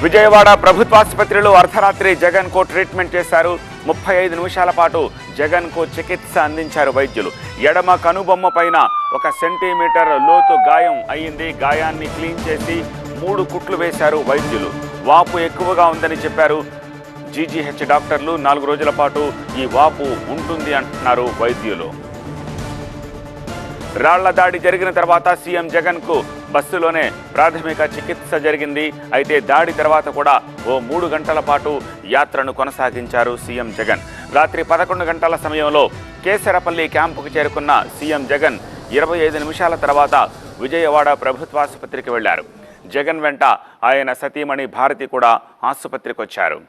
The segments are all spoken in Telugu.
విజయవాడ ప్రభుత్వాసుపత్రిలో అర్ధరాత్రి జగన్ కు ట్రీట్మెంట్ చేశారు. 35 నిమిషాల పాటు జగన్ కు చికిత్స అందించారు వైద్యులు. ఎడమ కనుబొమ్మ పైన 1 సెంటీమీటర్ లోతు గాయం అయ్యింది. గాయాన్ని క్లీన్ చేసి 3 కుట్లు వేశారు వైద్యులు. వాపు ఎక్కువగా ఉందని చెప్పారు జీజీహెచ్ డాక్టర్లు. 4 రోజుల పాటు ఈ వాపు ఉంటుంది అంటున్నారు వైద్యులు. రాళ్ల దాడి జరిగిన తర్వాత సీఎం జగన్ కు బస్సులోనే ప్రాథమిక చికిత్స జరిగింది. అయితే దాడి తర్వాత కూడా ఓ 3 గంటల పాటు యాత్రను కొనసాగించారు సీఎం జగన్. రాత్రి 11 గంటల సమయంలో కేసరపల్లి క్యాంపుకు చేరుకున్న సీఎం జగన్ 25 నిమిషాల తర్వాత విజయవాడ ప్రభుత్వాసుపత్రికి వెళ్లారు. జగన్ వెంట ఆయన సతీమణి భారతి కూడా ఆసుపత్రికి వచ్చారు.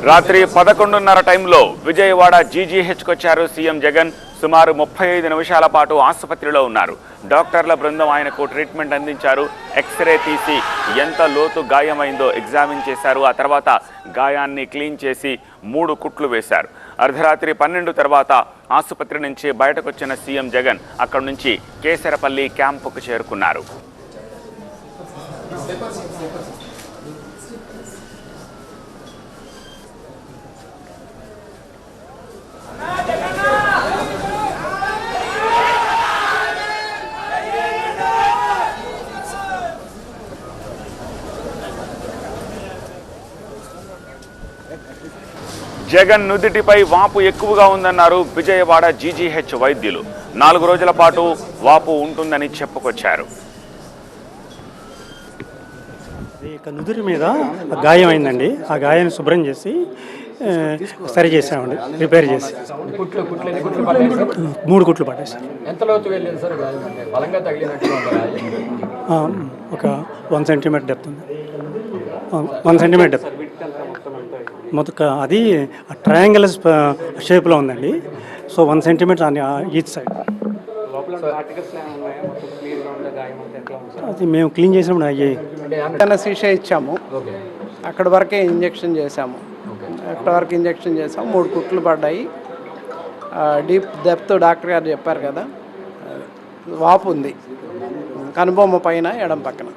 రాత్రి 11:30 టైంలో విజయవాడ జీజీహెచ్కి వచ్చారు సీఎం జగన్. సుమారు 35 నిమిషాల పాటు ఆసుపత్రిలో ఉన్నారు. డాక్టర్ల బృందం ఆయనకు ట్రీట్మెంట్ అందించారు. ఎక్స్రే తీసి ఎంత లోతు గాయమైందో ఎగ్జామిన్ చేశారు. ఆ తర్వాత గాయాన్ని క్లీన్ చేసి 3 కుట్లు వేశారు. అర్ధరాత్రి 12 తర్వాత ఆసుపత్రి నుంచి బయటకు వచ్చిన సీఎం జగన్ అక్కడి నుంచి కేసరపల్లి క్యాంపుకు చేరుకున్నారు. జగన్ నుదిటిపై వాపు ఎక్కువగా ఉందన్నారు విజయవాడ జీజీహెచ్ వైద్యులు. 4 రోజుల పాటు వాపు ఉంటుందని చెప్పుకొచ్చారు. నుదురి మీద గాయం అయిందండి. ఆ గాయాన్ని శుభ్రం చేసి సరి చేసామండి, రిపేర్ చేసి 3 కుట్లు పట్టేసారు. ఒక 1 సెంటీమీటర్ డెప్త్ ఉంది. 1 సెంటీమీటర్ డెప్త్ మొత్తం అది ట్రయాంగిల్ షేప్లో ఉందండి. సో 1 సెంటీమీటర్ అని ఈచ్ సైడ్. అది మేము క్లీన్ చేసినప్పుడు అయ్యాయి. అనస్థీషియా ఇచ్చాము, అక్కడ వరకే ఇంజెక్షన్ చేసాము. 3 కుట్లు పడ్డాయి. డీప్ డెప్త్ డాక్టర్ గారు చెప్పారు కదా, వాపు ఉంది కనుబొమ్మ పైన ఎడం పక్కన.